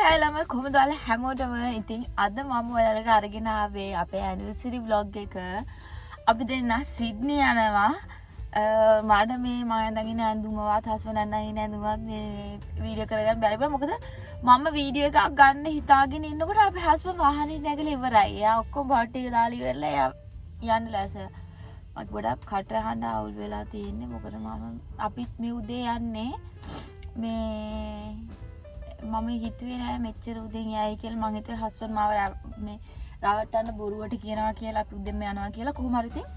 Hi ළමයි කොහොමද ඔයාලා හැමෝටම ඉතින් අද මම ඔයාලට අරගෙන ආවේ අපේ ඇනිවර්සරි vlog එක. අපි දෙන්න සිඩ්නි යනවා. මට මේ මම අඳගෙන ඇඳුමවත් හස්බන්ඩ් අඳගෙන ඇඳුමවත් මේ වීඩියෝ කරගන්න බැරි වුණා. මොකද මම වීඩියෝ එකක් ගන්න හිතාගෙන ඉන්නකොට අපේ හස්බන්ඩ් වාහනේ නැගලා ඉවරයි. එයා ඔක්කොම බට් එක දාලා ඉවරලා එයා යන්න ලෑස්ති. මට ගොඩක් කටහඬ අවුල් වෙලා තියෙන්නේ. මොකද අපිත් මේ උදේ යන්නේ මේ මම හිතුවේ නෑ මෙච්චර උදෙන් යයි කියලා. මං හිතුවේ හස්බන්ඩ් මාව මේ රවට්ටන්න බොරුවට කියනවා කියලා අපි උදෙන්ම යනවා කියලා. කොහොම හරි ඉතින්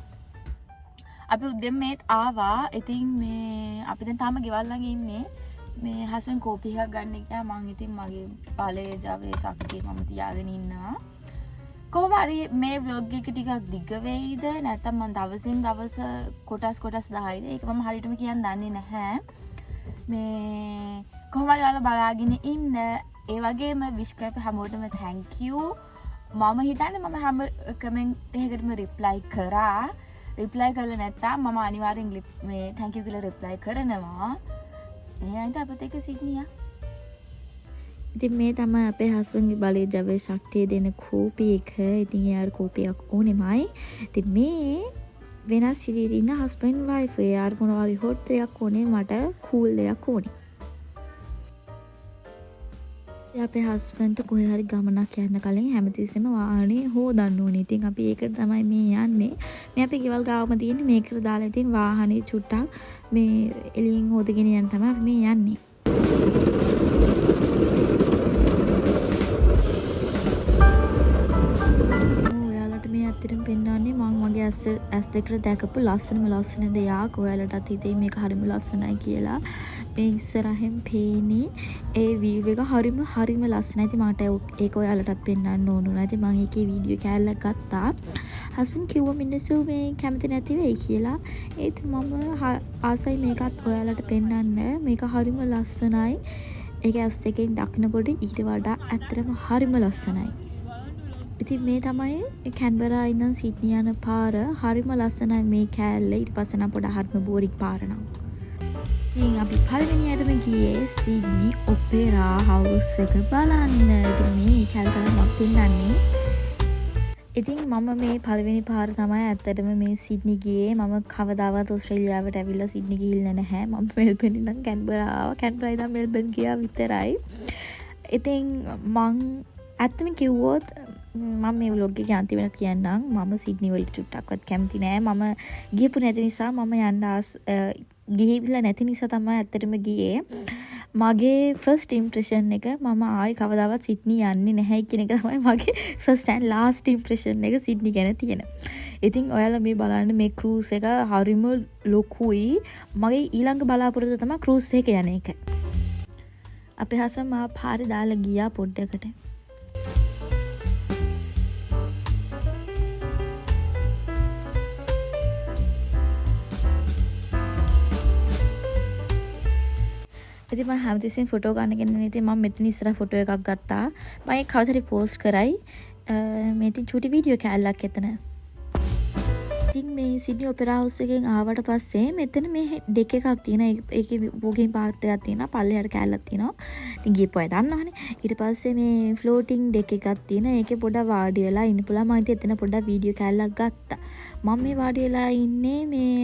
අපි උදෙන්මෙත් ආවා. ඉතින් මේ අපි දැන් තාම ගෙවල් ළඟ ඉන්නේ. මේ හස්බන්ඩ් කෝපි එකක් ගන්න ගියා. මං ඉතින් මගේ බලයේ ජවයේ ශක්තිය මම තියාගෙන ඉන්නවා. කොහොම හරි මේ vlog එක ටිකක් දිග වෙයිද නැත්නම් මම දවසින් දවස කොටස් 10යිද ඒක මම හරියටම කියන්න දන්නේ නැහැ. මේ කොහොම හරි ඔයාලා බලාගෙන ඉන්න. ඒ වගේම විශ් කරපු හැමෝටම thank you. මම හිතන්නේ මම හැම කමෙන්ට් එකකටම reply කරා. reply කළා නැත්නම් මම අනිවාර්යෙන් මේ thank you කියලා reply කරනවා. එහෙනම් අපිට ඒක සිග්නියා. ඉතින් මේ තමයි අපේ හස්බන්ඩ්ගේ බලයේ ජවයේ ශක්තිය දෙන කෝපි එක. ඉතින් යාර කෝපියක් ඕනෙමයි. ඉතින් මේ වෙනස් ඉතින් ඉන්න හස්බන්ඩ් වයිෆ් යාර මොනවා හරි හොට් එකක් ඕනේ. මට කූල් එකක් ඕනේ. අපේ හස්බන්ඩ්ට කොහේ හරි ගමනක් යන්න කලින් හැමතිස්සෙම වාහනේ හොදන්න ඕනේ. ඉතින් අපි ඒකට තමයි මේ යන්නේ. මේ අපි ගෙවල් ගාවම තියෙන්නේ මේකට දාලා ඉතින් වාහනේ චුට්ටක් මේ එළියෙන් හොදගෙන යන්න තමයි අපි මේ යන්නේ. ඇත්තටම පෙන්වන්නේ මම මගේ ඇස් දෙකට දැකපු ලස්සන දෙයක්. ඔයාලටත් හිතේ මේක හරිම ලස්සනයි කියලා. මේ ඉස්සරහින් පේන්නේ ඒ view එක හරිම ලස්සනයි. ඉතින් මට ඒක ඔයාලටත් පෙන්වන්න ඕන උනා. ඉතින් මම ඒකේ වීඩියෝ කෑල්ලක් ගත්තා. හස්බන්ඩ් කිව්වා මිනිස්සු මේ කැමති නැති වෙයි කියලා. ඒත් මම ආසයි මේකත් ඔයාලට පෙන්වන්න. මේක හරිම ලස්සනයි. ඒක ඇස් දෙකෙන් දකිනකොට ඊට වඩා ඇත්තටම හරිම ලස්සනයි. ඉතින් මේ තමයි කැන්බරා ඉඳන් සිඩ්නි යන පාර. හරිම ලස්සනයි මේ කෑල්ල. ඊට පස්සේ නම් පොඩ හරිම බෝරික් පාර නම්. ඉතින් අපි පළවෙනියටම ගියේ සිඩ්නි ඔපෙරා හවුස් එක බලන්න. ඉතින් මේ කැල්කල මම පෙන්නන්නේ. ඉතින් මම මේ පළවෙනි පාර තමයි ඇත්තටම මේ සිඩ්නි ගියේ. මම කවදාවත් ඕස්ට්‍රේලියාවට ඇවිල්ලා සිඩ්නි ගිහිල්ලා නැහැ. මම මෙල්බන් ඉඳන් කැන්බරා ආවා. කැන්බරා ඉඳන් මෙල්බන් ගියා විතරයි. ඉතින් මං ඇත්තම කිව්වොත් මම මේ vlog එකේ අන්තිමට කියන්නම් මම සිඩ්නි වලට චුට්ටක්වත් කැමති නෑ. මම ගියපු නැති නිසා මම යන්න ගිහිල්ලා නැති නිසා තමයි ඇත්තටම ගියේ. මගේ ෆස්ට් ඉම්ප්‍රෙෂන් එක මම ආයි කවදාවත් සිඩ්නි යන්නේ නැහැ කියන එක තමයි මගේ ෆස්ට් ඇන්ඩ් ලාස්ට් ඉම්ප්‍රෙෂන් එක සිඩ්නි ගැන තියෙන. ඉතින් ඔයාලා මේ බලන්න මේ ක්‍රූස් එක හරිම ලොකුයි. මගේ ඊළඟ බලාපොරොත්තුව තමයි ක්‍රූස් එක යන එක. අපේ හසම මා පාරේ දාලා ගියා පොඩ්ඩකට. ඉතින් මම හැමතිස්සෙම ෆොටෝ ගන්න ගෙනන ඉතින් මම මෙතන ඉස්සරහ ෆොටෝ එකක් ගත්තා. මම ඒක කවදාද පෝස්ට් කරයි. මේ ඉතින් චූටි වීඩියෝ කෑල්ලක් එතන. ඉතින් මේ සිඩ්නි ඔපෙරා හවුස් එකෙන් ආවට පස්සේ මෙතන මේ ඩෙක් එකක් තියෙනවා. ඒකේ වෝකින් පාත් එකක් තියෙනවා. පල්ලෙහාට කෑල්ලක් තියෙනවා. ඉතින් ගියපු අය දන්නවනේ. ඊට පස්සේ මේ ෆ්ලෝටිං ඩෙක් එකක් තියෙනවා. ඒකේ පොඩක් වාඩි වෙලා ඉන්න පුළුවන්. මම ඉතින් එතන පොඩක් වීඩියෝ කෑල්ලක් ගත්තා. මම මේ වාඩි වෙලා ඉන්නේ මේ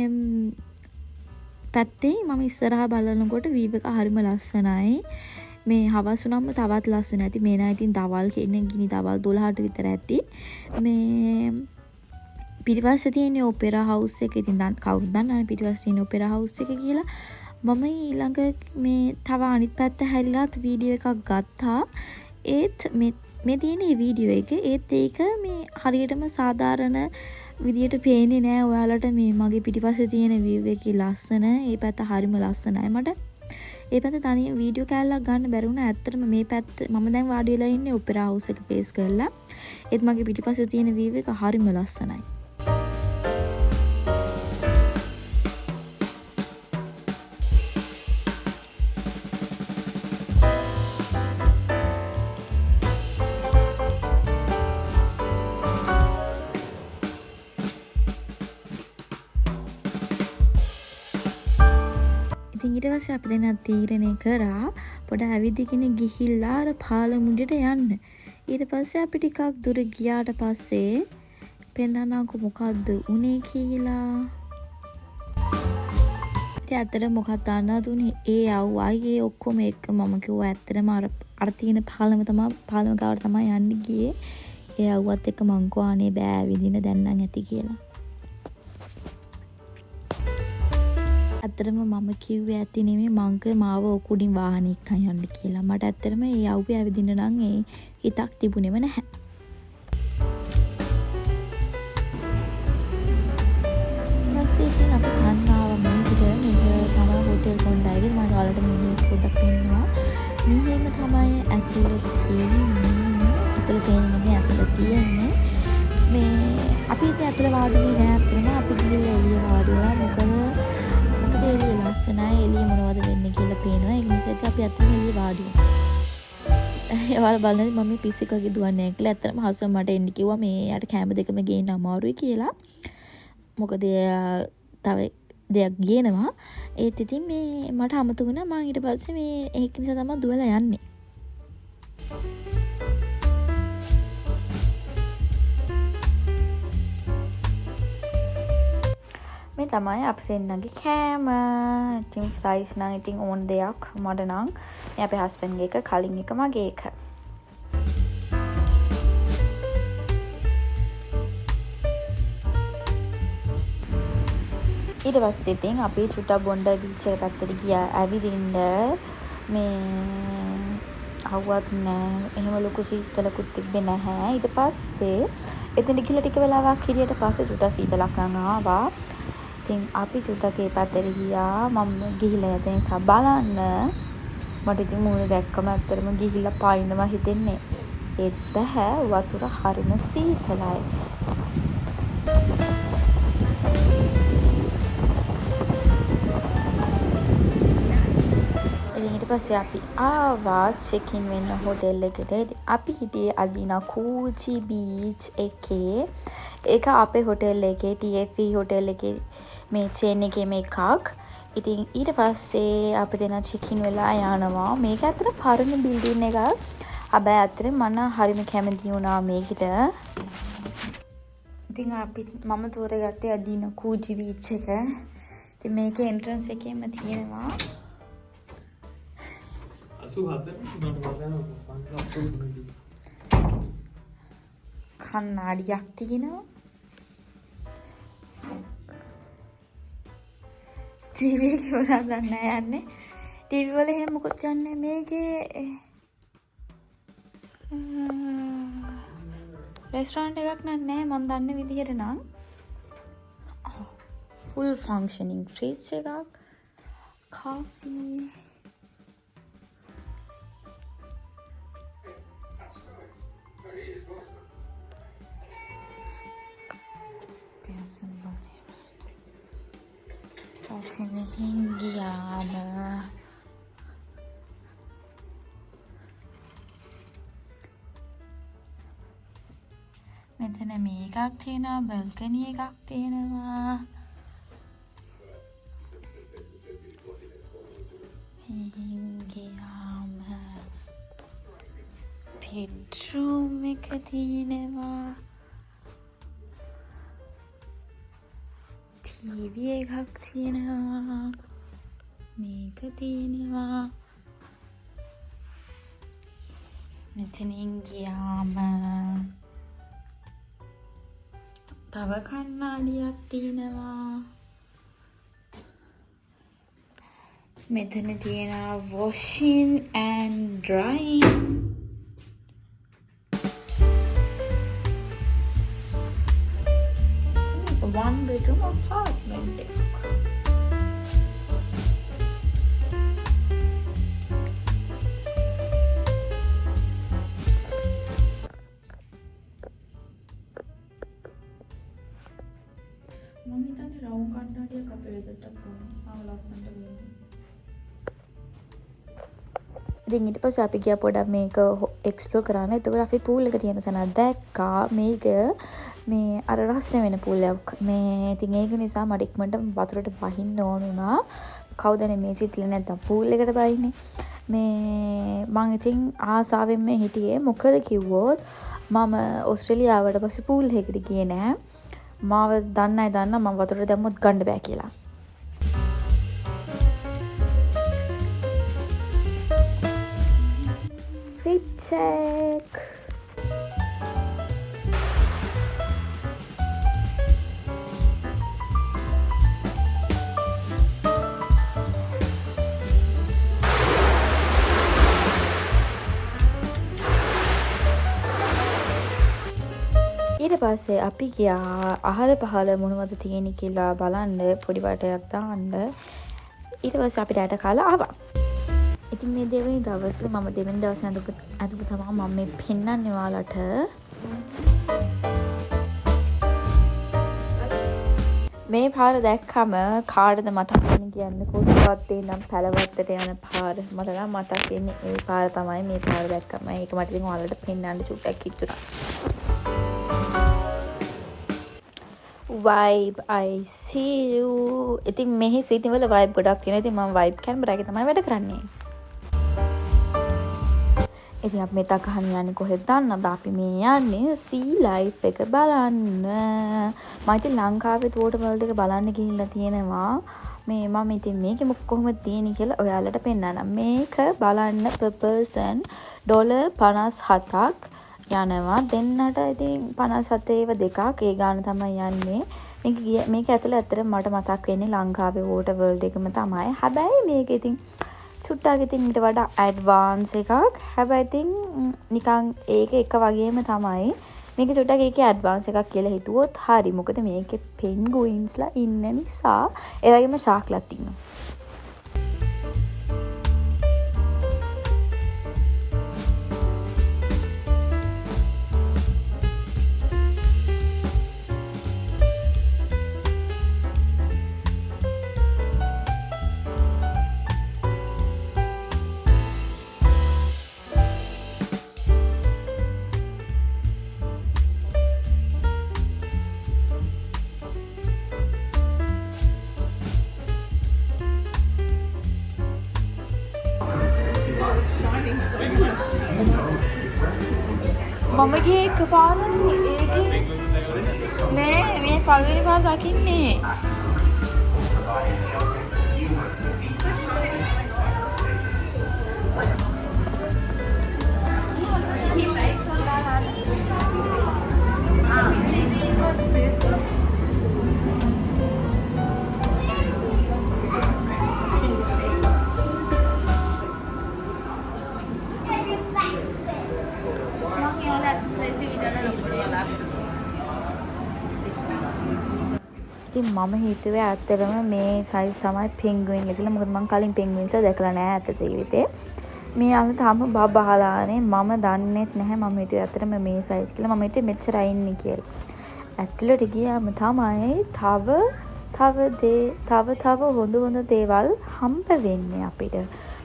පැත්තේ. මම ඉස්සරහා බලනකොට වීව් එක හරිම ලස්සනයි. මේ හවස් වුණාම තවත් ලස්සන ඇති. මේ නයි ඉතින් දවල් කියන්නේ ගිනි දවල් 12ට විතර ඇති. මේ පිටිපස්සේ තියෙන ඔපෙරා හවුස් එක. ඉතින් කවුරුද දන්නවනේ පිටිපස්සේ තියෙන ඔපෙරා හවුස් එක කියලා. මම ඊළඟ මේ තව අනිත් පැත්ත හැරිලාත් වීඩියෝ එකක් ගත්තා. ඒත් මේ තියෙන වීඩියෝ එක ඒත් ඒක මේ හරියටම සාධාරණ විදියට පේන්නේ නෑ ඔයාලට. මේ මගේ පිටිපස්සේ තියෙන view එකේ ලස්සන ඒ පැත්ත හරිම ලස්සනයි. මට ඒ පැත්ත තනිය වීඩියෝ කෑල්ලක් ගන්න බැරි වුණා. ඇත්තටම මේ පැත්ත මම දැන් වාඩි වෙලා ඉන්නේ ඔපෙරා හවුස් එක ෆේස් කරලා. ඒත් මගේ පිටිපස්සේ තියෙන view එක හරිම ලස්සනයි. ඉතින් ඊට පස්සේ අපි දෙන්නා තීරණය කරා පොඩ ඇවිදගෙන ගිහිල්ලා අර පාලමුඩට යන්න. ඊට පස්සේ අපි ටිකක් දුර ගියාට පස්සේ පෙන්නන්නකෝ මොකද්ද උනේ කියලා. ඉතින් ඇත්තට මොකක්ද දන්නවද උනේ? ඒ ආයේ ඔක්කොම එක මම කිව්වා ඇත්තටම අර තියෙන පාලම ගාවට තමයි යන්න ගියේ. ඒ ආවත් එක්ක මං කෝ අනේ බෑ ඇවිදින්න දැන් නම් ඇති කියලා. ඇත්තටම මම කිව්වේ ඇති නෙමෙයි මං මාව ඔකුඩින් වාහනේ එක්කන් යන්න කියලා. මට ඇත්තටම ඒ ආවේ ඇවිදින්න නම් ඒ හිතක් තිබුණේම නැහැ. ඉතින් අපි කන්නාව මේකට මේක තමයි හෝටල් කොණ්ඩායිගේ මම ඔයාලට මේ පොඩ්ඩක් පෙන්නනවා. මෙහෙම තමයි ඇතුළේ තියෙන්නේ. ඇතුළේ පේන්නේ ඇතුළේ තියෙන්නේ. මේ අපි ඉතින් ඇතුළේ වාඩි වෙන්නේ නැහැ අපේම අපි ගිහලා එළිය වාඩි වෙනවා. මොකද එළිය ලස්සනයි එළිය මොනවද වෙන්නේ කියලා පේනවා. ඒ නිසා අපි ඇතුළේ එළිය වාඩි වෙනවා. ඒවල් බලන්නේ මම මේ පිස්සෙක් වගේ දුවන්නේ නැහැ කියලා. ඇත්තටම හසුව මට එන්න කිව්වා මේ යාට කැම දෙකම ගේන්න අමාරුයි කියලා. මොකද තව දෙයක් ගේනවා. ඒත් ඉතින් මේ මට අමතක වුණා මම ඊට පස්සේ මේ ඒක නිසා තමයි දුවලා යන්නේ. මේ තමයි අපි දෙන්නගේ කෑම. ඉතින් ෆ්‍රයිස් නම් ඉතින් ඕන දෙයක් මට නම් මේ අපේ හස්බන්ඩ්ගේ එක කලින් එක මගේ එක. ඊට පස්සේ ඉතින් අපි චුට්ටක් බොණ්ඩ බීච් එක පැත්තට ගියා ඇවිදින්න. මේ අවුවත් නෑ එහෙම ලොකු සීතලකුත් තිබ්බේ නැහැ. ඊට පස්සේ එතන ගිහලා ටික වෙලාවක් හිටියට පස්සේ චුට්ටක් සීතලක් නම් ආවා. ඉතින් අපි චුට්ටක් ඒ පැත්තට ගියා. මම ගිහිල්ලා එතන බලන්න. මට ඉතින් මූණ දැක්කම ඇත්තටම ගිහිල්ලා පායින්නවා හිතෙන්නේ. ඒත් බෑ වතුර හරිම සීතලයි. ඊට පස්සේ අපි ආවා චෙක් ඉන් වෙන්න හොටෙල් එකට. අපි හිටියේ අදිනා කූචි බීච් එකේ. ඒක අපේ හොටෙල් එකේ TFE හොටෙල් එකේ මේ චේන් එකේ එකක්. ඉතින් ඊට පස්සේ අපි දෙනා චෙක් ඉන් වෙලා යනවා. මේක ඇත්තට පරණ බිල්ඩින් එකක්. හැබැයි ඇත්තට මම හරිම කැමති වුණා මේකට. ඉතින් මම තෝරගත්තේ අදිනා කූචි බීච් එක. ඉතින් මේකේ එන්ට්‍රන්ස් එකේම තියෙනවා කන්නාඩියක් තියෙනවා. ටීවී එක වුණා දන්නේ නැහැ යන්නේ. ටීවී වල එහෙම මොකද යන්නේ මේකේ රෙස්ටොරන්ට් එකක් නෑ මම දන්න විදිහට නම්. ෆුල් ෆන්ක්ෂනින් ෆ්‍රිජ් එකක් කාෆී පස්සෙමින් ගියාම මෙතන මේකක් තියෙනවා බල්කනි එකක් තියෙනවා. ගියාම බෙඩ්රූම් එක තියෙනවා. ටීවී එකක් තියෙනවා. මේක තියෙනවා. මෙතනින් ගියාම තව කන්නාඩියක් තියෙනවා. මෙතන තියෙනවා washing and drying. It's a one bedroom apartment. මම හිතන්නේ රවුම් කණ්ණාඩියක් අපේ ගෙදරට ගන්න ලස්සනට වෙන්නේ. ඉතින් ඊට පස්සේ අපි ගියා පොඩක් මේක එක්ස්ප්ලෝර් කරන්න. එතකොට අපි පූල් එක තියෙන තැන දැක්කා. මේක මේ අර රස්නේ වෙන පූල් එකක්. මේ ඉතින් ඒක නිසා මට ඉක්මනට වතුරට වහින්න ඕන වුණා. කවුදනේ මේ සිතිල නැත්තම් පූල් එකට බයින්නේ. මේ මං ඉතින් ආසාවෙන් මේ හිටියේ මොකද කිව්වොත් මම ඕස්ට්‍රේලියාවට පස්සේ පූල් එකකට ගියේ නෑ. මාව දන්නයි දන්න මම වතුරට දැම්මොත් ගන්න බෑ කියලා. Fit check. ඊට පස්සේ අපි ගියා අහල පහල මොනවද තියෙන්නේ කියලා බලන්න පොඩි වටයක් දාන්න. ඊට පස්සේ අපි රැට කාලා ආවා. ඉතින් මේ දෙවෙනි දවසේ මම දෙවෙනි දවසේ අදපු තමයි මම මේ පෙන්නන්නේ ඔයාලට. මේ පාර දැක්කම කාටද මතක් වෙන්නේ කියන්නේ කොහොමවත් නම් පැලවත්තට යන පාර. මට නම් මතක් වෙන්නේ ඒ පාර තමයි මේ පාර දැක්කම. ඒක මට ඉතින් ඔයාලට පෙන්නන්න චුට්ටක් හිතුණා. vibe I see you. ඉතින් මෙහි සිටින් වල vibe ගොඩක් තියෙනවා. ඉතින් මම vibe කැමරා එකේ තමයි වැඩ කරන්නේ. ඉතින් අපි මේ තකහන් යන්නේ කොහෙද දන්නවද? අපි මේ යන්නේ sea life එක බලන්න. මම ඉතින් ලංකාවේ water world එක බලන්න ගිහිල්ලා තියෙනවා. මේ මම ඉතින් මේකෙ කොහොමද තියෙන්නේ කියලා ඔයාලට පෙන්නන්නම්. මේක බලන්න per person $57ක් යනවා. දෙන්නට ඉතින් 57 දෙකක් ඒ ගාන තමයි යන්නේ. මේක ඇතුළේ ඇත්තටම මට මතක් වෙන්නේ ලංකාවේ water world එකම තමයි. හැබැයි මේක ඉතින් චුට්ටක් ඉතින් ඊට වඩා ඇඩ්වාන්ස් එකක්. හැබැයි ඉතින් නිකන් ඒක එක වගේම තමයි. මේක චුට්ටක් ඒකේ ඇඩ්වාන්ස් එකක් කියලා හිතුවොත් හරි. මොකද මේකේ පෙන්ගුයින්ස්ලා ඉන්න නිසා ඒ වගේම ෂාක්ලාත් ඉන්නවා. මම ගියේ එකපාරක් ඒකේ නෑ මේ පළවෙනි පාර දකින්නේ. ඉතින් මම හිතුවේ ඇත්තටම මේ සයිස් තමයි පෙන්ගුයින් කියලා. මොකද මම කලින් පෙන්ගුයින්ස්ලා දැකලා නැහැ ඇත්ත ජීවිතේ. මේ අන්න තාම බබහලානේ මම දන්නෙත් නැහැ. මම හිතුවේ ඇත්තටම මේ සයිස් කියලා. මම හිතුවේ මෙච්චරයි ඉන්නේ කියලා. ඇතුළට ගියාම තමයි තව හොඳ දේවල් හම්බ වෙන්නේ අපිට.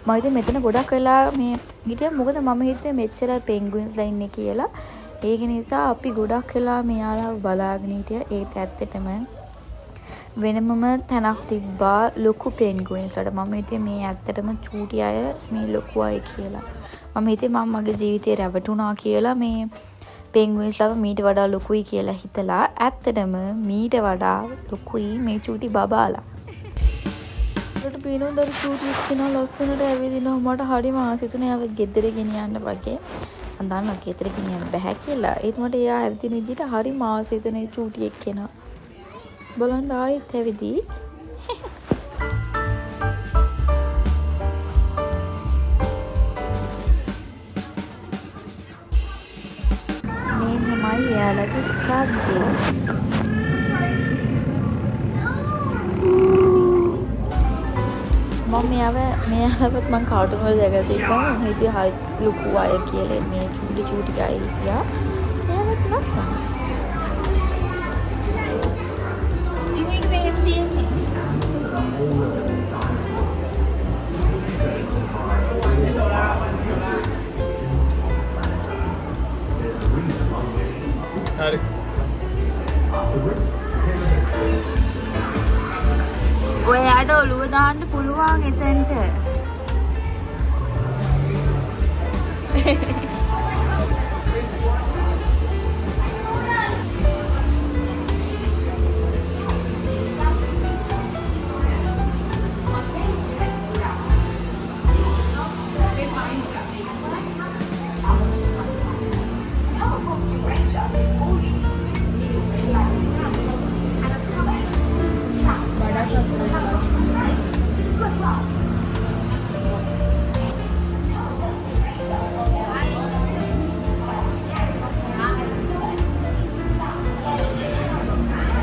මම හිතුවේ මෙතන ගොඩක් වෙලා මේ හිටියා. මොකද මම හිතුවේ මෙච්චරයි පෙන්ගුයින්ස්ලා ඉන්නේ කියලා. ඒක නිසා අපි ගොඩක් වෙලා මෙයාලා බලාගෙන හිටියා. ඒත් ඇත්තටම වෙනමම තැනක් තිබ්බා ලොකු පෙන්ගුයින්ස්ලට. මම හිතුවේ මේ ඇත්තටම චූටි අය මේ ලොකු අය කියලා. මම හිතුවේ මම මගේ ජීවිතේ රැවටුණා කියලා මේ පෙන්ගුයින්ස්ලව මීට වඩා ලොකුයි කියලා හිතලා. ඇත්තටම මීට වඩා ලොකුයි මේ චූටි බබාලා. ඒකට පේනොත් අර චූටි කෙනා ලස්සනට ඇවිදිනවා. මට හරිම ආසයි තුනේ ආව ගෙදර ගෙනියන්න වගේ. මම දන්නවා ගෙදර ගෙනියන්න බෑ කියලා. ඒත් මට එයා ඇවිදින විදිහට හරිම ආසයි තුනේ චූටි එක්කෙනා. බලන්න ආයෙත් ඇවිදී. මේ තමයි යාලගේ සද්දේ. මම මෙයාලවත් මං කාටුන් වල දැකලා තිබ්බා. මම හිතුවේ හරි ලොකු අය කියලා. මේ චූටි අය කියලා. එයාවත් ලස්සනයි. ඔයාට ඔළුව දාන්න පුළුවන් පුළුවන් එතෙන්ට.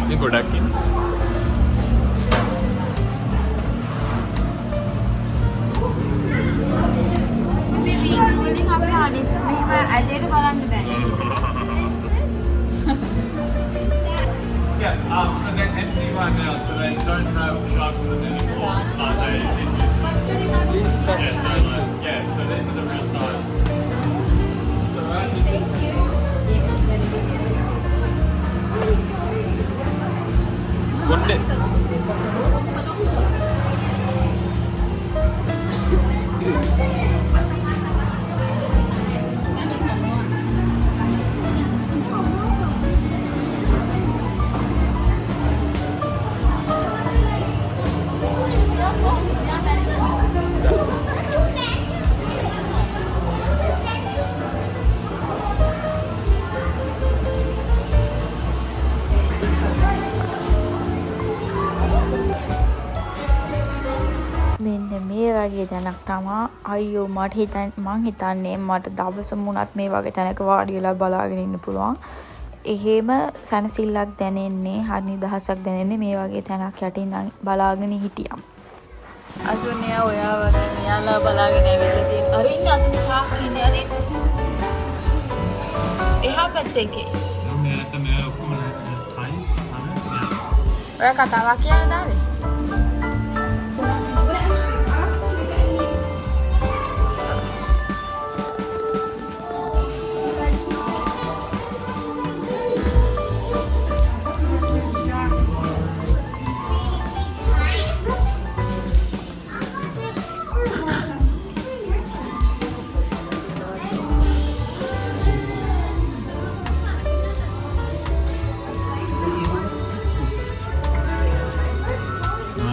Ini gොඩක් ඉන්න. මේ වීඩියෝ වලින් අපේ අනිත් මෙහෙම ඇදේට බලන්න බෑ. Yeah, so they're empty right now, so they don't have sharks in them anymore. These stuff. Yeah, so these are the real size. So right. Good. මෙන්න මේ වගේ තැනක් තමා අයියෝ මට මං හිතන්නේ මට දවස මුණත් මේ වගේ තැනක වාඩි වෙලා බලාගෙන ඉන්න පුළුවන්. එහෙම සනසිල්ලක් දැනෙන්නේ හරි නිදහසක් දැනෙන්නේ මේ වගේ තැනක් යට ඉඳන් බලාගෙන හිටියම්. අසුනේ ඔයා වගේ මෙයාලා බලාගෙන ඇවිල්ලා තියෙන. අර ඉන්න අතන ෂාක් ඉන්නේ අර එහා පැත්තේ එකේ. මේ ඔක්කොම තයි. ඔයා කතාවක් කියන්න දාවේ.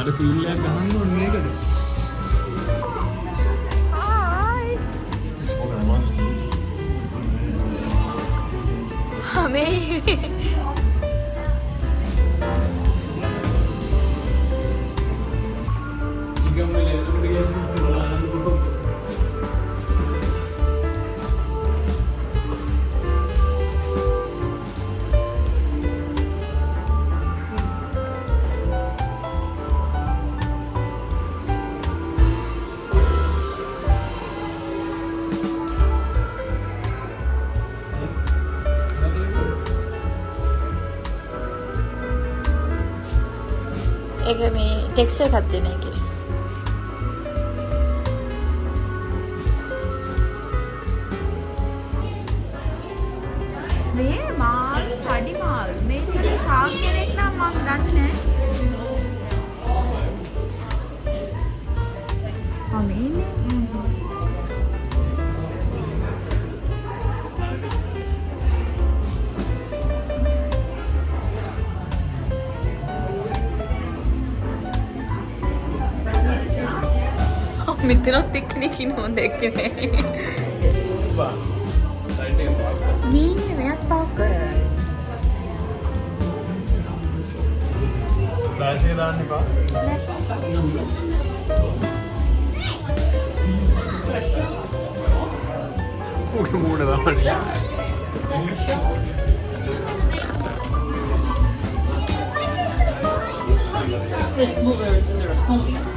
අර සීල්ලයක් ගහන්න ඕනේ මේකට. හමේ ඒක මේ ටෙක්ස්ට් එකක් දෙන එකේ. මේ මාළු පඩි මාළු. මේ ඉතින් ෂාක් කෙනෙක් නම් මම දන්නේ නැහැ. අමේනේ. මෙතනත් එක්කෙනෙක් ඉන්නව දැක්කේ නෑ. මේ ඉන්නේ මෙයාත් පාක් කර. ෆ්ලෑෂ් එක දාන්න එපා. මූණ දාන්න. This move is in their small shop.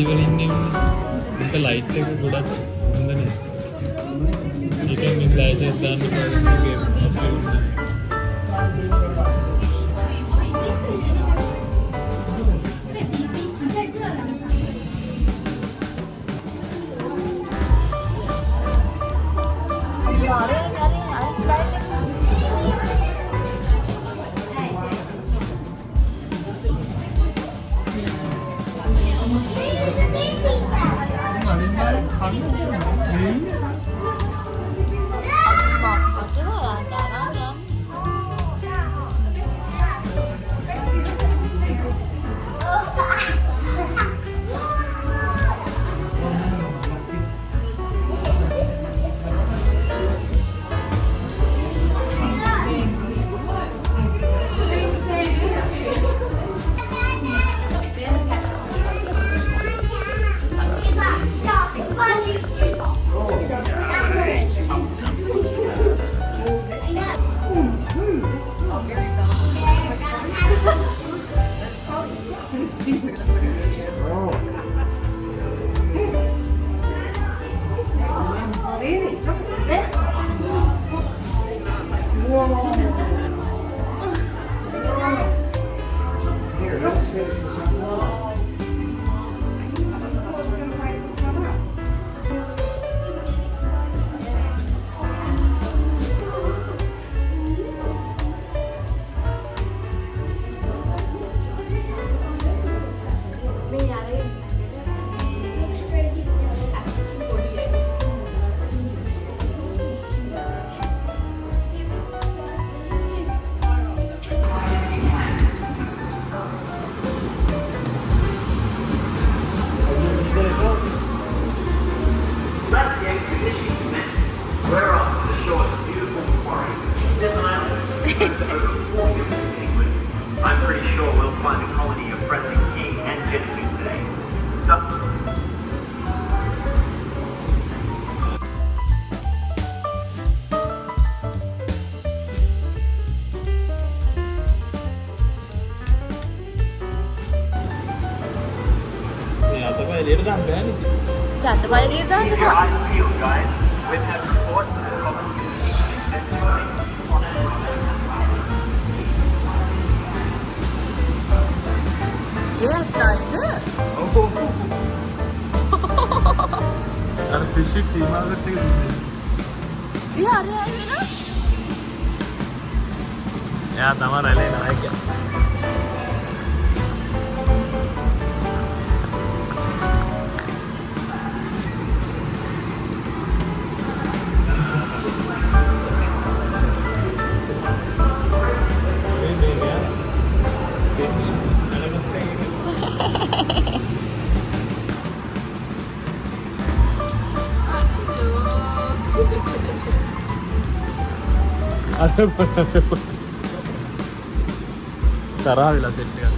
වල ඉන්නේ උන්ට ලයිට් එක ගොඩක් හොඳ නෑ. ඒකෙන් මේ ලයිසන්ස් දාන්න පුළුවන් අසුන්. I'm pretty sure we'll find a colony of friendly king and gypsies today. Stop. Keep your eyes peeled, guys. We've had reports of a colony of king and gypsies on it. අර fish එක සීමාවකට එක දුන්නේ. එයා තමයි රැළේ නායකයා. තරහ වෙලා set එකක්.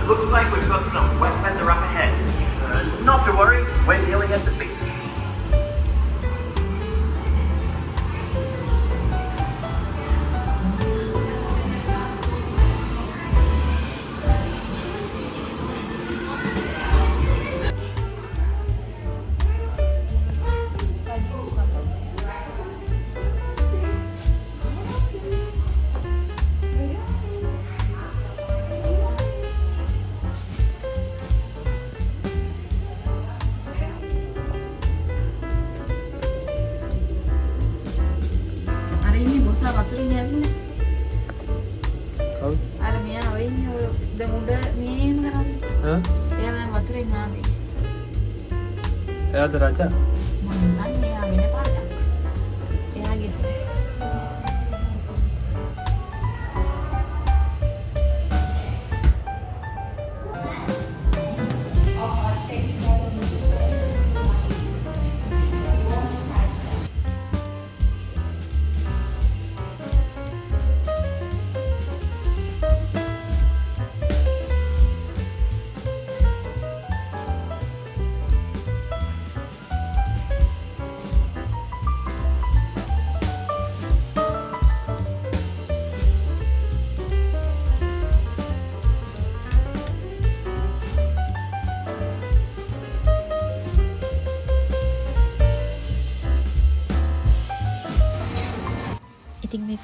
Looks like we've got some wet weather up ahead. Not to worry, we're nearly at the beach. වතුරින් ඇවිල්ලා. කවුද? අර මෙයා ඔය ඉන්නේ ඔය දැන් උඩ මේම කරන්නේ. ඈ? එයා මම වතුරින් ආවේ. එයාද රජා? මම දන්නේ එයා වෙන පාඩක්. එයාගේ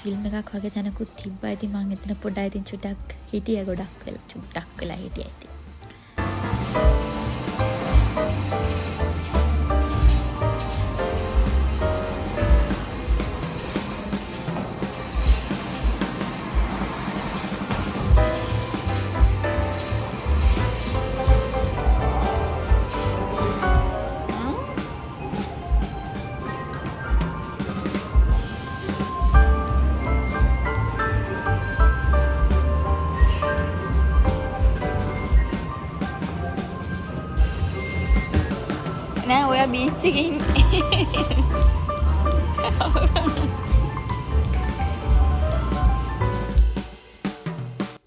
ෆිල්ම් එකක් වගේ තැනකුත් තිබ්බා. ඉතින් මං එතන පොඩ්ඩයි ඉතින් චුට්ටක් හිටියා ගොඩක් වෙලා චුට්ටක් වෙලා හිටියා ඉතින්. නෑ ඔයා බීච් එකකින්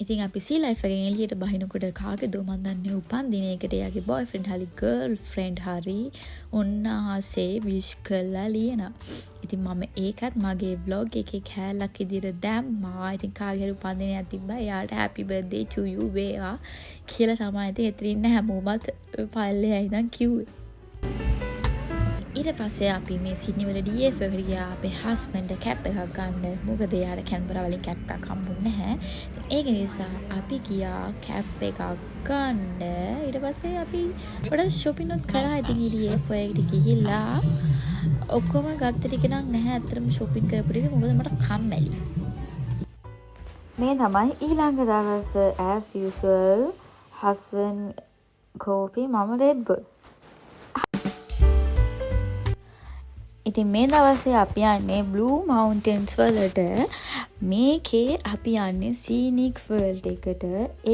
ඉතින් අපි සී ලයිෆ් එකෙන් එළියට බහිනකොට කාගේද මන් දන්නේ උපන්දිනයකට එයාගේ බොයිෆ්‍රෙන්ඩ් හරි ගර්ල්ෆ්‍රෙන්ඩ් හරි උන්වහන්සේ විශ් කළා ලියනවා. ඉතින් මම ඒකත් මගේ vlog එකේ කෑල්ලක් විදිහට දැම්මා. ඉතින් කාගේ හරි උපන්දිනයක් තිබ්බා එයාට happy birthday to you වේවා කියලා තමයි ඉතින් එතන ඉන්න හැමෝමත් පල්ලෙහා ඉඳන් කිව්වේ. ඊට පස්සේ අපි මේ සිඩ්නි වල DF එකට ගියා අපේ හස්බන්ඩ් කැප් එකක් ගන්න. මොකද එයාට කැන්බරා වලින් කැප් එකක් හම්බුනේ නැහැ. ඒක නිසා අපි ගියා කැප් එකක් ගන්න. ඊට පස්සේ අපි පොඩක් shopping උත් කරා. ඉතින් DF එකට ගිහිල්ලා ඔක්කොම ගත්ත ටික නම් නැහැ. අතරම shopping කරපු ටික මොකද මට කම්මැලි. මේ තමයි ඊළඟ දවස as usual husband coffee මම Red Bull. ඉතින් මේ දවසේ අපි යන්නේ Blue Mountains වලට. මේකේ අපි යන්නේ Scenic World එකට.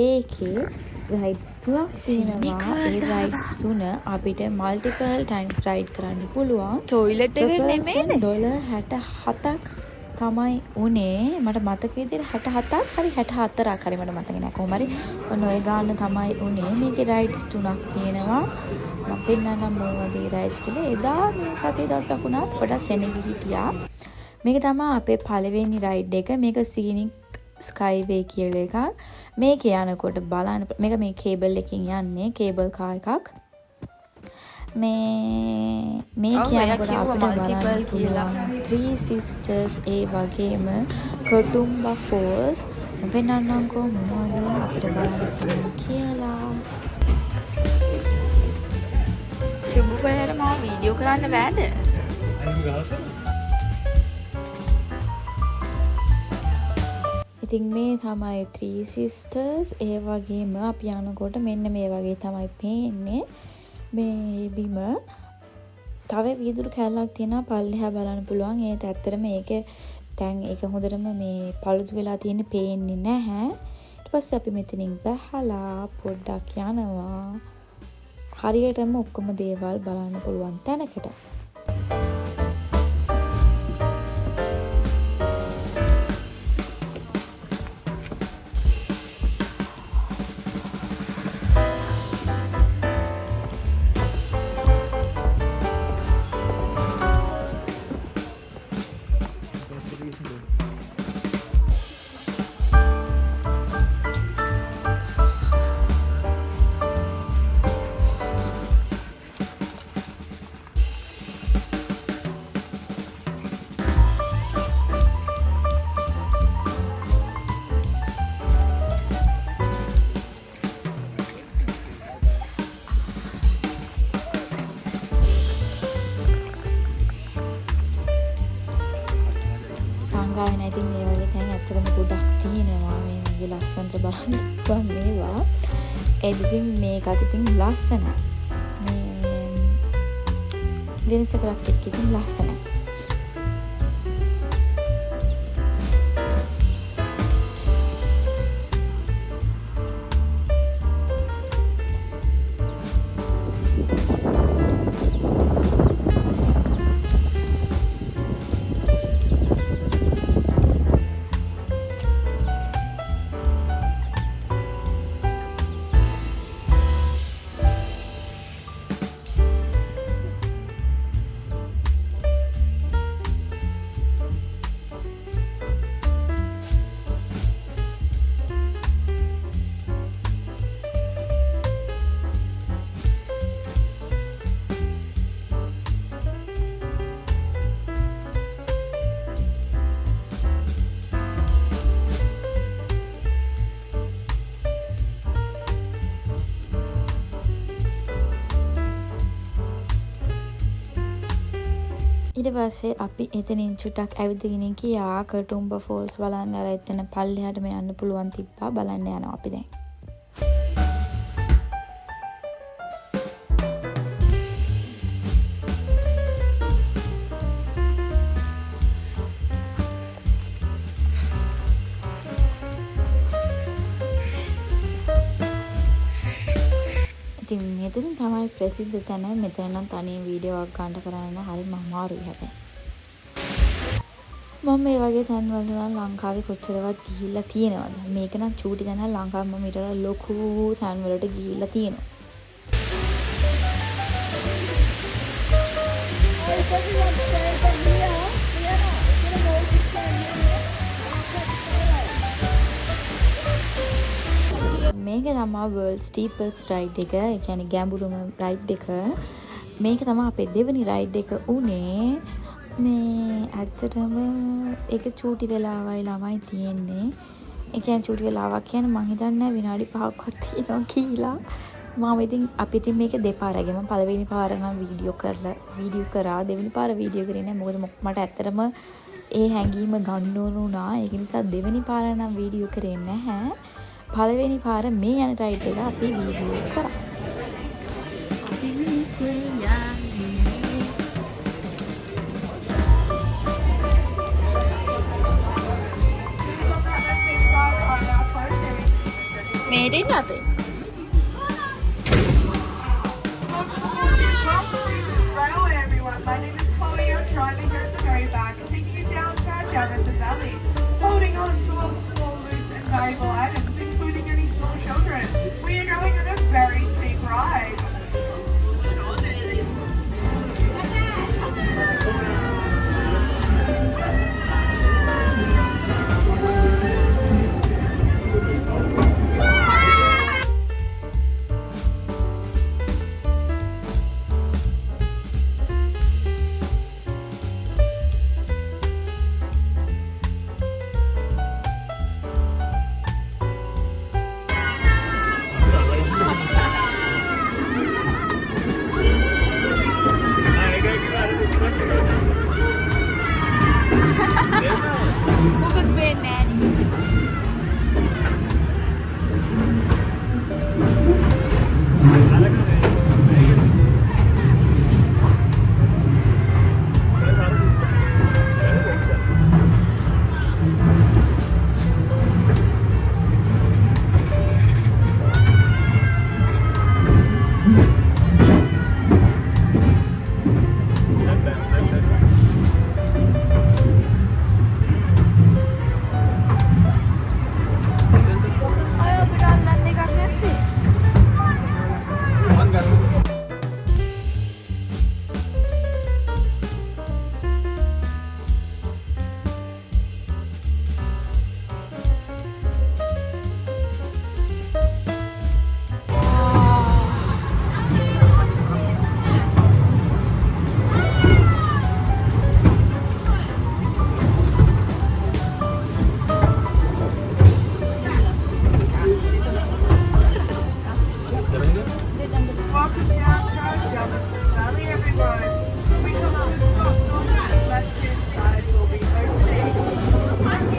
ඒකේ rides තුනක් තියෙනවා. ඒ rides තුන අපිට multiple times ride කරන්න පුළුවන්. toilet එක නෙමෙයි $67ක් තමයි උනේ. මට මතක විදිහට 67ක් හරි 64ක් හරි මට මතක නෑ. කොහොම හරි ඔන්න ඔය ගාන තමයි උනේ. මේකේ rides තුනක් තියෙනවා. මම පෙන්නන්නම් මොනවද ඒ rides කියලා. එදා මේ සතිය දවසක් වුණාත් පොඩක් සෙනෙහි හිටියා. මේක තමයි අපේ පළවෙනි ride එක. මේක Scenic Skyway කියලා එකක්. මේක යනකොට බලන්න මේක මේ කේබල් එකකින් යන්නේ. කේබල් කාර් එකක්. මේ කියනකොට අපිට බලන්න කියලා Three Sisters ඒ වගේම Katoomba Falls වෙනන්නම්කෝ මොනවද අපිට බලන්න පුළුවන් කියලා. චුබු බලන්න මම වීඩියෝ කරන්න බෑද? ඉතින් මේ තමයි Three Sisters. ඒ වගේම අපි යනකොට මෙන්න මේ වගේ තමයි පේන්නේ. මේ බිම තව වීදුරු කැලලක් තියෙනවා පල්ලෙහා බලන්න පුළුවන්. ඒත් ඇත්තටම ඒක දැන් ඒක හොඳටම මේ පළුදු වෙලා තියෙන්නේ පේන්නේ නැහැ. ඊට පස්සේ අපි මෙතනින් බහලා පොඩ්ඩක් යනවා හරියටම ඔක්කොම දේවල් බලන්න පුළුවන් තැනකට. ගායනා ඉතින් මේ වගේ තැන් ඇත්තටම ගොඩක් තියෙනවා. මේ වගේ ලස්සනට බලන්න පුළුවන් මේවා. එදින් මේකත් ඉතින් ලස්සනයි. මේ වෙනසකට එක්ක ඉතින් ලස්සනයි. ඊට පස්සේ අපි එතනින් චුට්ටක් ඇවිදගෙන ගියා කටුම්බ ෆෝල්ස් බලන්න. අර එතන පල්ලෙහාටම යන්න පුළුවන් තිබ්බා. බලන්න යනවා අපි දැන්. ඉතින් මෙතන තමයි ප්‍රසිද්ධ තැන. මෙතන නම් තනියෙන් වීඩියෝ එකක් ගන්න කරන්න හරිම අමාරුයි හැබැයි. මම මේ වගේ තැන් වල නම් ලංකාවේ කොච්චරවත් ගිහිල්ලා තියෙනවද? මේක නම් චූටි තැන. ලංකාවේ මම ඊට වඩා ලොකු තැන් වලට ගිහිල්ලා තියෙනවා. මේක තමයි World Steepest Ride එක. ඒ කියන්නේ ගැඹුරුම රයිඩ් එක. මේක තමයි අපේ දෙවෙනි රයිඩ් එක උනේ. මේ ඇත්තටම ඒක චූටි වෙලාවයි ළමයි තියෙන්නේ. ඒ කියන්නේ චූටි වෙලාවක් කියන්නේ මං හිතන්නේ විනාඩි 5ක්වත් තියෙනවා කියලා. මම ඉතින් අපි ඉතින් මේක දෙපාරක් ගියා. මම පළවෙනි පාර නම් වීඩියෝ කරා. දෙවෙනි පාර වීඩියෝ කරේ නැහැ. මොකද මට ඇත්තටම ඒ හැඟීම ගන්න ඕන වුණා. ඒක නිසා දෙවෙනි පාර නම් වීඩියෝ කරේ නැහැ. පළවෙනි පාර මේ යන රයිඩ් එක අපි වීඩියෝ කරා. මේ දෙන්න අපේ. Railway, everyone. My name is Chloe. I'm driving here at the very back and taking you down to our Jefferson Valley, holding on to all small, loose, and valuable items, including any small children. We are going on a very steep ride. මොකද වෙන්නේ Welcome down to our Jefferson Valley, everyone. We come to a stop on the left-hand side. We'll be opening.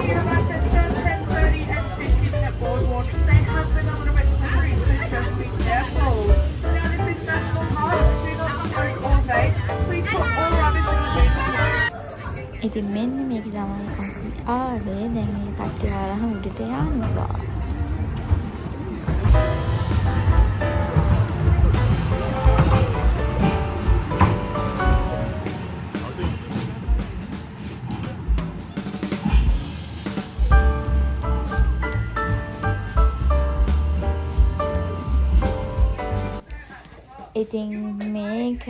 Here, like I said, 10:30 and 50-minute boardwalks. They have been a little bit slippery, so just be careful. Now, this is National Park. Do not smoke or vape. Please put all rubbish in the bin below. ඉතින් මෙන්න මේක තමයි අපි ආවේ. දැන් මේ කට්ටිය ආරහම උඩට යනවා. ඉතින් මේක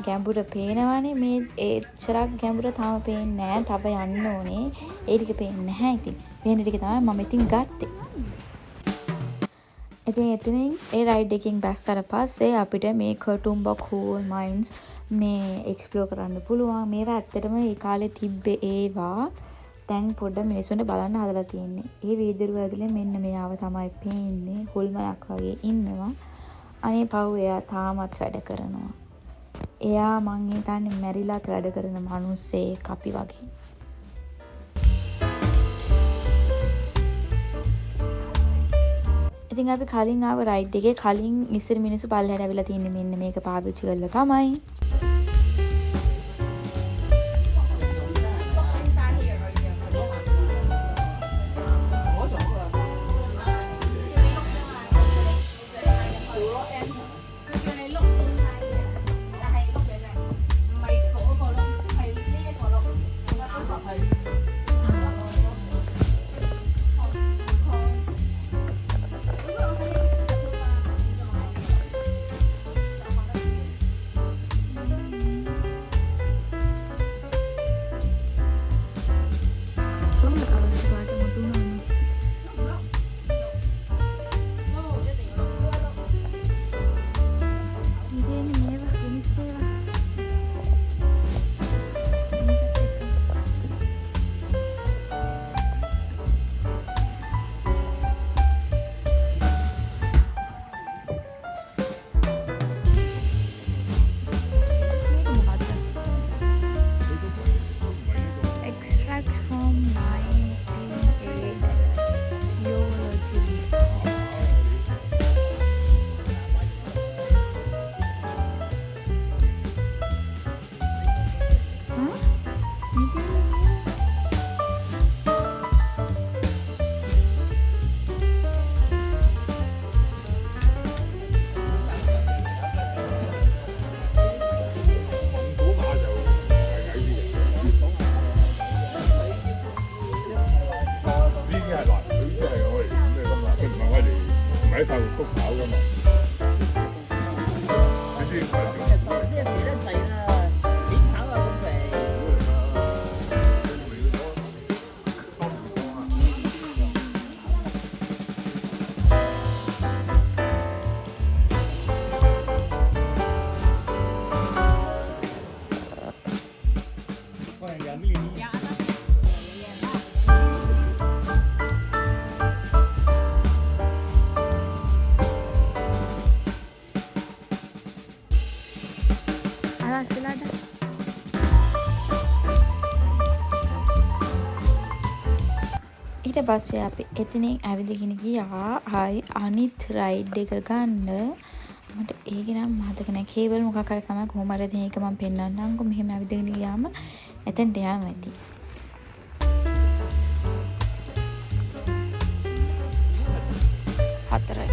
ගැඹුර පේනවනේ. මේ එච්චරක් ගැඹුර තාම පේන්නේ නැහැ. තව යන්න ඕනේ. ඒ ටික පේන්නේ නැහැ. ඉතින් පේන ටික තමයි මම ඉතින් ගත්තේ. ඉතින් එතනින් ඒ රයිඩ් එකකින් බැස්සට පස්සේ අපිට මේ කටුම්බා කෝල් මයින්ස් මේ එක්ස්ප්ලෝර් කරන්න පුළුවන්. මේවා ඇත්තටම ඒ කාලේ තිබ්බේ ඒවා. දැන් පොඩ්ඩක් මිනිස්සුන්ට බලන්න හදලා තියෙන්නේ. ඒ වීදුරුව ඇතුලේ මෙන්න මෙයාව තමයි පේන්නේ. හොල්මනක් වගේ ඉන්නවා. අනේ පව් එයා තාමත් වැඩ කරනවා. එයා මං හිතන්නේ මැරිලාත් වැඩ කරන මිනිස්සෙක් අපි වගේ. ඉතින් අපි කලින් ආව රයිඩ් එකේ කලින් ඉස්සර මිනිස්සු පල්ලෙහාට ඇවිල්ලා තින්නේ මෙන්න මේක පාවිච්චි කරලා තමයි. ඊට පස්සේ අපි එතනින් ඇවිදගෙන ගියා ආයි අනිත් රයිඩ් එක ගන්න. මට ඒක නම් මතක නැහැ. කේබල් මොකක් හරි තමයි කොහොම හරි ඉතින් ඒක මම පෙන්නන්නම්කො. මෙහෙම ඇවිදගෙන ගියාම එතනට යනවා ඉතින්. හතරයි.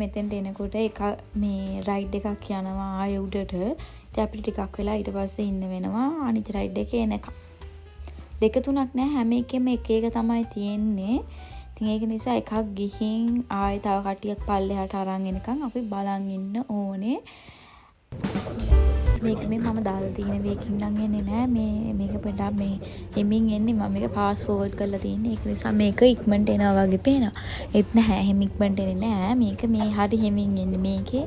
මෙතෙන්ට එනකොට එක මේ රයිඩ් එකක් යනවා ආයෙ උඩට. ඉතින් අපිට ටිකක් වෙලා ඊට පස්සේ ඉන්න වෙනවා අනිත් රයිඩ් එකේ එනකම්. දෙක තුනක් නෑ හැම එකෙම එක එක තමයි තියෙන්නේ. ඉතින් ඒක නිසා එකක් ගිහින් ආයෙ තව කට්ටියක් පල්ලෙහාට අරන් එනකම් අපි බලන් ඉන්න ඕනේ. මේක මේ මම දාලා තියෙන වේකින් නම් එන්නේ නෑ. මේක පොඩ්ඩක් මේ හිමින් එන්නේ. මම මේක පාස් ෆෝවර්ඩ් කරලා තියෙන්නේ. ඒක නිසා මේක ඉක්මනට එනවා වගේ පේනවා. ඒත් නෑ හැම ඉක්මනට එන්නේ නෑ. මේක මේ හරි හිමින් එන්නේ. මේකේ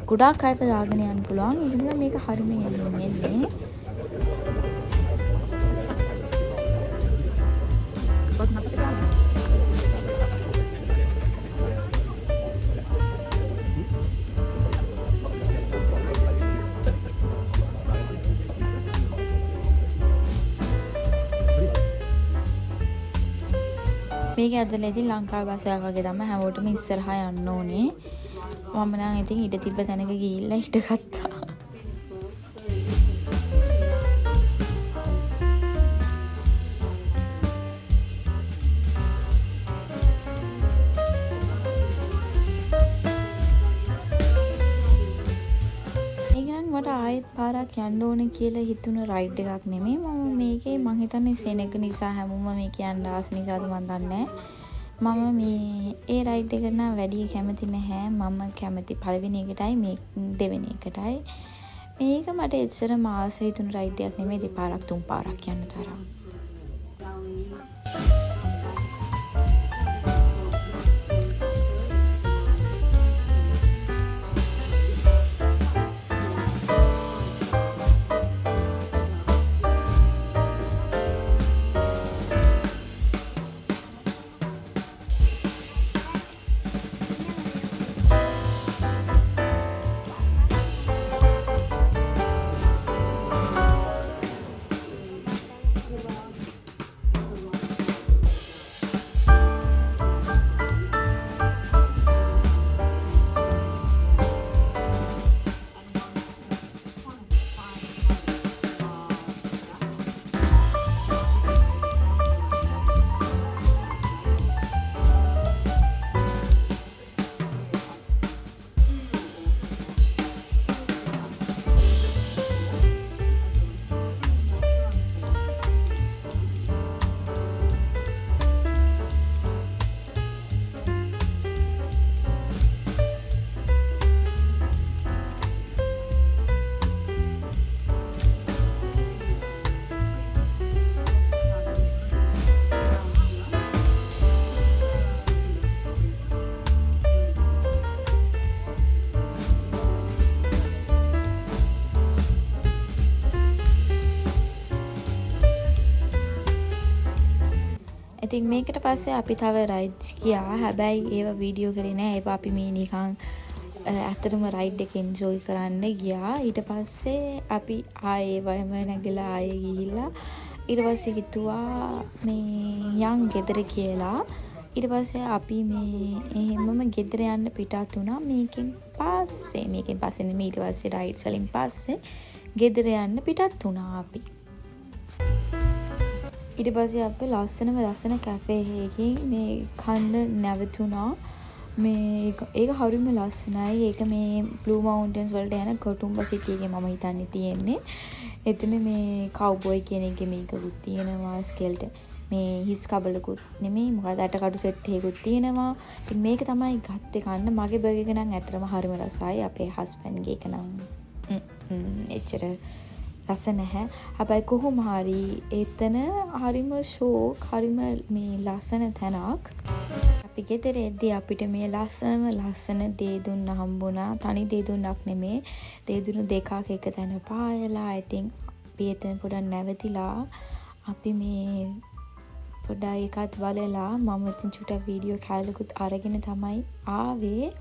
ගොඩාක් අයක දාගෙන යන්න පුළුවන්. ඒක නිසා මේක හරිම හිමින් එන්නේ. මේක ඇතුලේදී ලංකාවේ බස් එකක් වගේ තමයි හැමෝටම ඉස්සරහා යන්න ඕනේ. මම නම් ඉතින් ඊට තිබ්බ තැනක ගිහිල්ලා ඊට ගත්තා. මට ආයෙත් පාරක් යන්න ඕනේ කියලා හිතුණ රයිඩ් එකක් නෙමෙයි. මම මේකේ මං හිතන්නේ සෙනග නිසා හැමෝම මේ කියන්න ආස නිසාද මන් දන්නේ මම මේ ඒ රයිඩ් එකට නම් වැඩි කැමති නැහැ. මම කැමති පළවෙනි එකටයි මේ දෙවෙනි එකටයි. මේක මට එච්චරම ආස හිතුණ රයිඩ් එකක් නෙමෙයි. දෙපාරක් තුන් පාරක් යන්න තරම්. ඉතින් මේකට පස්සේ අපි තව රයිඩ්ස් ගියා. හැබැයි ඒව වීඩියෝ කරේ නෑ. ඒවා අපි මේ නිකන් ඇත්තටම රයිඩ් එක එන්ජොයි කරන්න ගියා. ඊට පස්සේ අපි ආයේ වයම නැගලා ආයේ ගිහිල්ලා ඊට පස්සේ හිතුවා මේ යන් ගෙදර කියලා. ඊට පස්සේ අපි මේ එහෙමම ගෙදර යන්න පිටත් වුණා. මේකෙන් පස්සේ නෙමෙයි ඊට පස්සේ රයිඩ්ස් වලින් පස්සේ ගෙදර යන්න පිටත් වුණා අපි. ඊට පස්සේ අපි ලස්සන කැෆේ එකකින් මේ කන්න නැවතුණා. මේ ඒක හරිම ලස්සනයි. ඒක මේ බ්ලූ මවුන්ටන්ස් වලට යන කොටුම්බ සිටි එකේ මම හිතන්නේ තියෙන්නේ. එතන මේ කව්බොයි කියන එකේ මේකකුත් තියෙනවා. ස්කෙල්ටන් මේ හිස් කබලකුත් නෙමෙයි මොකද අටකටු සෙට් එකකුත් තියෙනවා. ඉතින් මේක තමයි ගත්තේ කන්න. මගේ බර්ගර් එක නම් ඇත්තටම හරිම රසයි. අපේ හස්බන්ඩ්ගේ එක නම් එච්චර රස නැහැ. හැබැයි කොහොම හරි එතන හරිම ෂෝක් හරිම මේ ලස්සන තැනක්. අපි ගෙදර එද්දී අපිට මේ ලස්සන දේ දුන්න හම්බුණා. තනි දේ දුන්නක් නෙමේ. දේ දුන්න දෙකක් එක තැන පායලා. ඉතින් අපි එතන පොඩක් නැවතිලා අපි මේ පොඩ්ඩක් එකත් බලලා මම ඉතින් චුට්ටක් වීඩියෝ කැලකුත් අරගෙන තමයි ආවේ.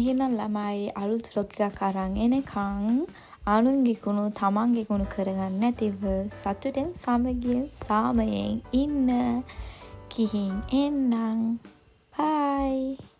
එහෙනම් ළමයි අලුත් vlog එකක් අරන් එනකන් අනුන්ගේ කුණු තමන්ගේ කුණු කරගන්න නැතිව සතුටෙන් සමගියෙන් සාමයෙන් ඉන්න. ගිහින් එන්නම්. bye